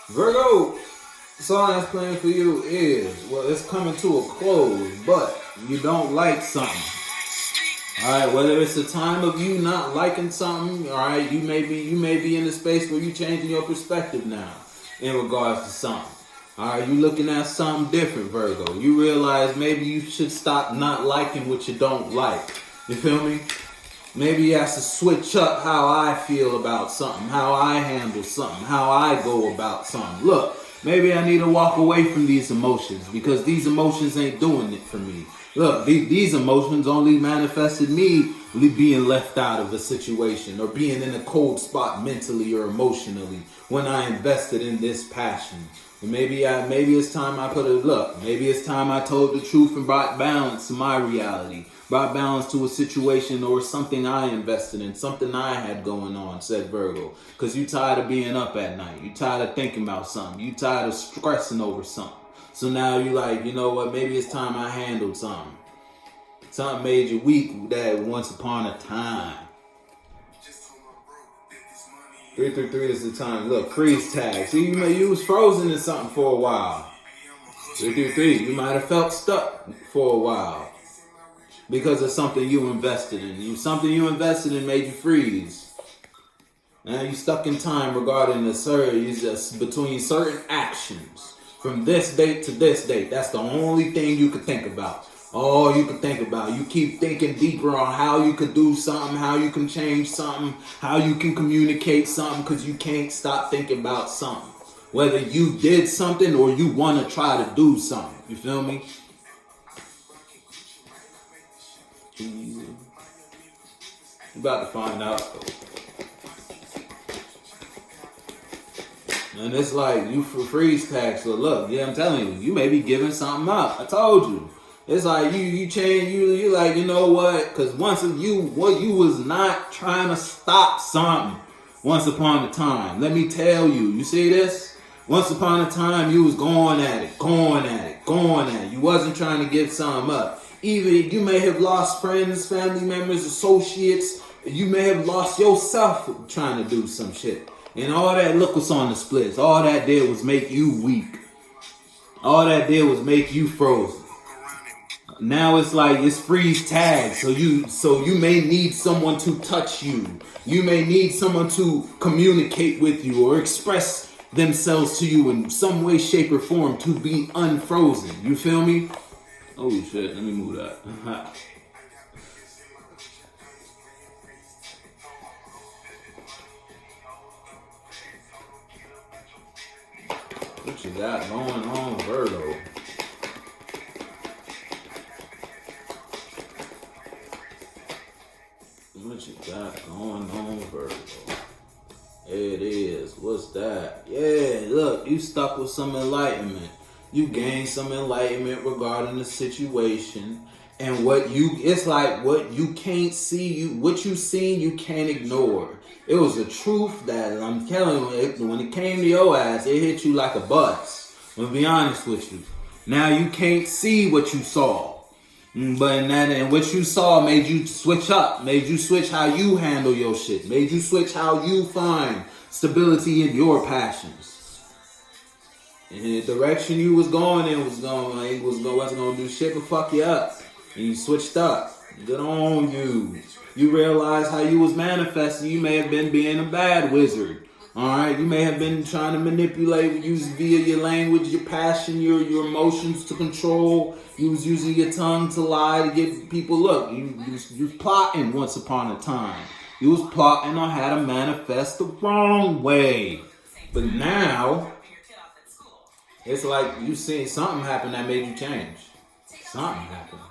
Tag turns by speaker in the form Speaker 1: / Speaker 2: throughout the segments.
Speaker 1: Virgo, song that's playing for you is, well, it's coming to a close, but you don't like something. Alright, whether it's a time of you not liking something, alright, you may be in a space where you changing your perspective now in regards to something. Alright, you looking at something different, Virgo. You realize maybe you should stop not liking what you don't like. You feel me? Maybe you have to switch up how I feel about something, how I handle something, how I go about something. Look, maybe I need to walk away from these emotions because these emotions ain't doing it for me. Look, these emotions only manifested me being left out of a situation or being in a cold spot mentally or emotionally when I invested in this passion. And maybe it's time I maybe it's time I told the truth and brought balance to my reality. Brought balance to a situation or something I invested in, something I had going on, said Virgo. Because you tired of being up at night. You tired of thinking about something. You tired of stressing over something. So now you like, you know what, maybe it's time I handled something. Something made you weak that once upon a time. 333 is the time. Look, freeze tag. See, you was frozen in something for a while. 333, you might have felt stuck for a while. Because of something you invested in. Something you invested in made you freeze. Now you stuck in time regarding between certain actions. From this date to this date. That's the only thing you could think about. All you can think about. You keep thinking deeper on how you could do something, how you can change something, how you can communicate something, because you can't stop thinking about something. Whether you did something or you want to try to do something. You feel me? You about to find out. And it's like you for freeze tag. So look, yeah, I'm telling you, you may be giving something up. I told you. It's like you change, you like, you know what? Because you was not trying to stop something once upon a time. Let me tell you, you see this? Once upon a time, you was going at it. You wasn't trying to give something up. Even you may have lost friends, family members, associates. You may have lost yourself trying to do some shit. And all that look was on the splits. All that did was make you weak. All that did was make you frozen. Now it's like it's freeze tag. So you may need someone to touch you. You may need someone to communicate with you or express themselves to you in some way, shape, or form to be unfrozen. You feel me? Oh shit, let me move that. What you got going on, Virgo? What you got going on, Virgo? It is. What's that? Yeah, look, you stuck with some enlightenment. You gained some enlightenment regarding the situation. And it's like what you can't see, what you seen, you can't ignore. It was a truth that I'm telling you, when it came to your ass, it hit you like a bus. I'm gonna be honest with you. Now you can't see what you saw. But and what you saw made you switch up, made you switch how you handle your shit, made you switch how you find stability in your passions. And the direction you was going in wasn't gonna do shit but fuck you up. And you switched up. Good on you. You realize how you was manifesting. You may have been being a bad wizard. Alright, you may have been trying to manipulate, use via your language, your passion, your emotions to control. You was using your tongue to lie to get people, look, you was plotting once upon a time. You was plotting on how to manifest the wrong way. But now, it's like you seen something happen that made you change. Something happened.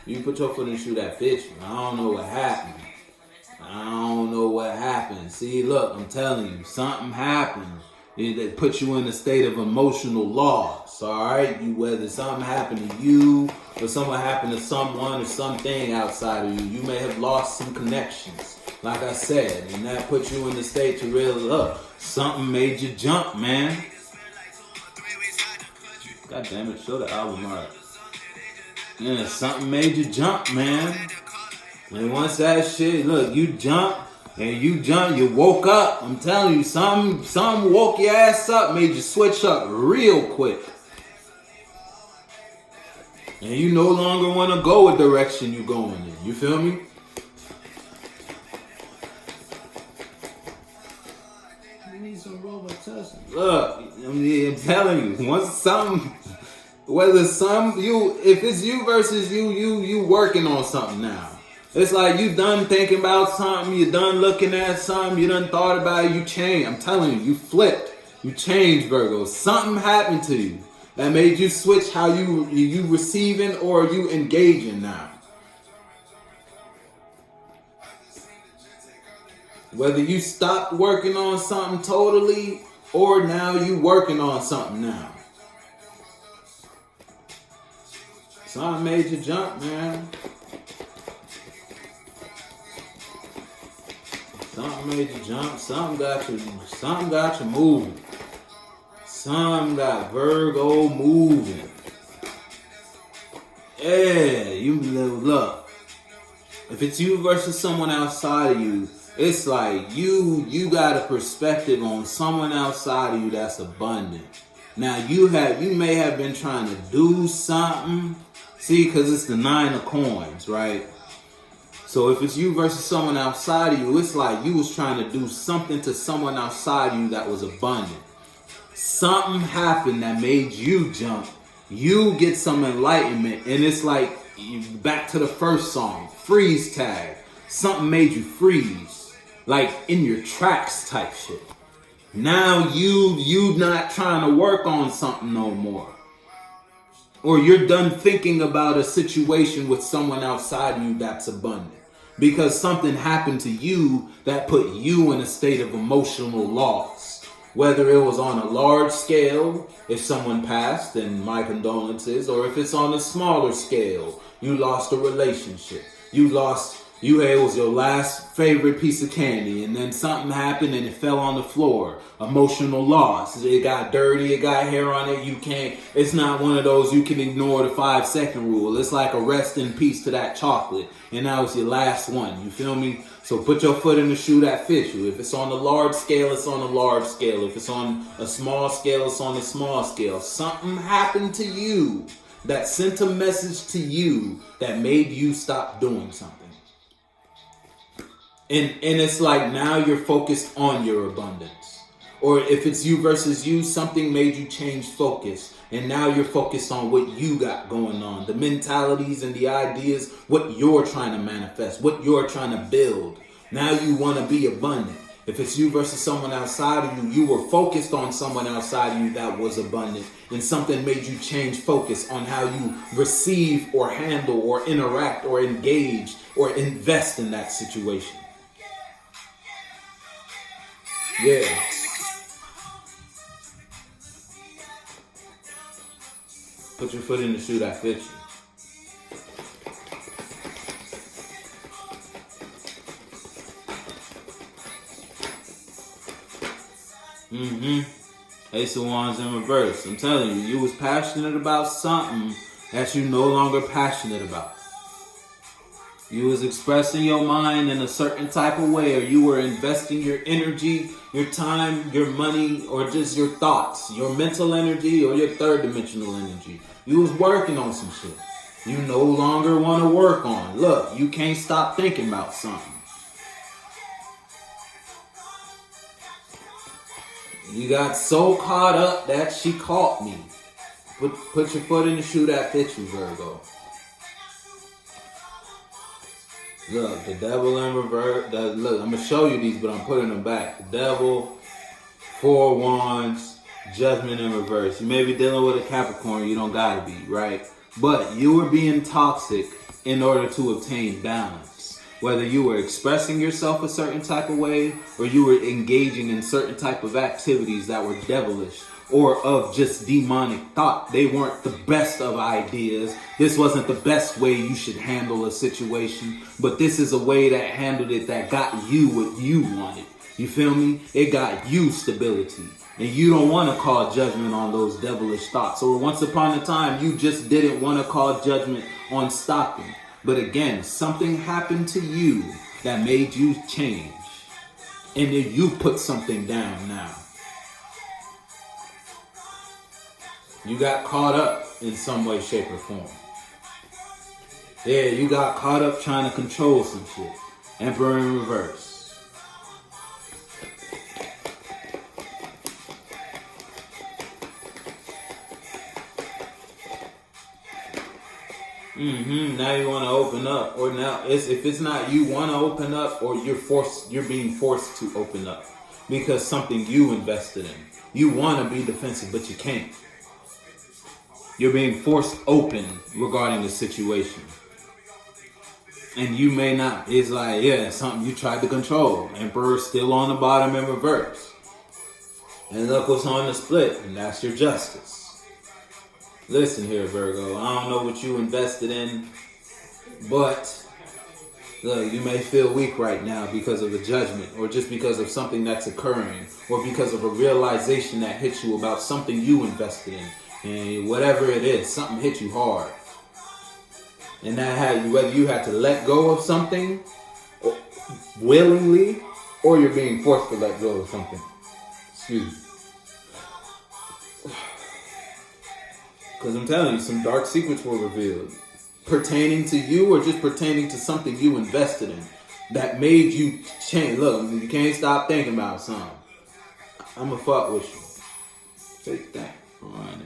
Speaker 1: You put your foot in the shoe that fits you. I don't know what happened. See, look, I'm telling you, something happened. It put you in a state of emotional loss, all right? Whether something happened to you or something happened to someone or something outside of you, you may have lost some connections, like I said, and that put you in the state to really, look, something made you jump, man. God damn it, show the album art. Yeah, something made you jump, man. And once that shit, look, you jump, And you jumped, you woke up. I'm telling you, some woke your ass up, made you switch up real quick. And you no longer want to go a direction you're going in. You feel me? You need some robot testing. Look, I'm telling you, once something, if it's you versus you working on something now. It's like you done thinking about something, you done looking at something, you done thought about it, you changed. I'm telling you, you flipped. You changed, Virgo. Something happened to you that made you switch how you receiving or you engaging now. Whether you stopped working on something totally or now you working on something now. Something made you jump, man. Something made you jump. Something got you moving. Something got Virgo moving. Yeah, you look. If it's you versus someone outside of you, it's like you got a perspective on someone outside of you that's abundant. Now you may have been trying to do something. See, because it's the 9 of coins, right? So if it's you versus someone outside of you, it's like you was trying to do something to someone outside of you that was abundant. Something happened that made you jump. You get some enlightenment. And it's like, back to the first song, freeze tag. Something made you freeze. Like in your tracks type shit. Now you not trying to work on something no more. Or you're done thinking about a situation with someone outside of you that's abundant. Because something happened to you that put you in a state of emotional loss. Whether it was on a large scale, if someone passed, then my condolences. Or if it's on a smaller scale, you lost a relationship. It was your last favorite piece of candy, and then something happened and it fell on the floor. Emotional loss. It got dirty, it got hair on it. It's not one of those you can ignore the 5-second rule. It's like a rest in peace to that chocolate. And that was your last one. You feel me? So put your foot in the shoe that fits you. If it's on the large scale, it's on the large scale. If it's on a small scale, it's on the small scale. Something happened to you that sent a message to you that made you stop doing something. And it's like now you're focused on your abundance. Or if it's you versus you, something made you change focus. And now you're focused on what you got going on. The mentalities and the ideas, what you're trying to manifest, what you're trying to build. Now you want to be abundant. If it's you versus someone outside of you, you were focused on someone outside of you that was abundant. And something made you change focus on how you receive or handle or interact or engage or invest in that situation. Yeah. Put your foot in the shoe that fits you. Ace of Wands in reverse. I'm telling you, you was passionate about something that you no longer passionate about. You was expressing your mind in a certain type of way, or you were investing your energy, your time, your money, or just your thoughts, your mental energy or your third dimensional energy. You was working on some shit you no longer want to work on. Look, you can't stop thinking about something. You got so caught up that she caught me. Put your foot in the shoe that fits you, Virgo. Look, the devil in reverse. Look, I'm going to show you these, but I'm putting them back. The devil, 4 wands, judgment in reverse. You may be dealing with a Capricorn. You don't got to be, right? But you were being toxic in order to obtain balance. Whether you were expressing yourself a certain type of way or you were engaging in certain type of activities that were devilish or of just demonic thought. They weren't the best of ideas. This wasn't the best way you should handle a situation, but this is a way that handled it that got you what you wanted. You feel me? It got you stability. And you don't want to call judgment on those devilish thoughts. Or once upon a time, you just didn't want to call judgment on stopping. But again, something happened to you that made you change. And then you put something down now. You got caught up in some way, shape, or form. Yeah, you got caught up trying to control some shit. Emperor in reverse. Now you want to open up, or now if it's not you want to open up, or you're being forced to open up because something you invested in. You want to be defensive, but you can't. You're being forced open regarding the situation, and you may not. It's like, yeah, something you tried to control. Emperor's still on the bottom in reverse, and look what's on the split, and that's your justice. Listen here, Virgo. I don't know what you invested in, but look, you may feel weak right now because of a judgment, or just because of something that's occurring, or because of a realization that hits you about something you invested in. And whatever it is, something hit you hard. And that had you, whether you had to let go of something willingly, or you're being forced to let go of something. Excuse me. Because I'm telling you, some dark secrets were revealed. Pertaining to you, or just pertaining to something you invested in that made you change. Look, you can't stop thinking about something. I'ma fuck with you. Take that. Alright.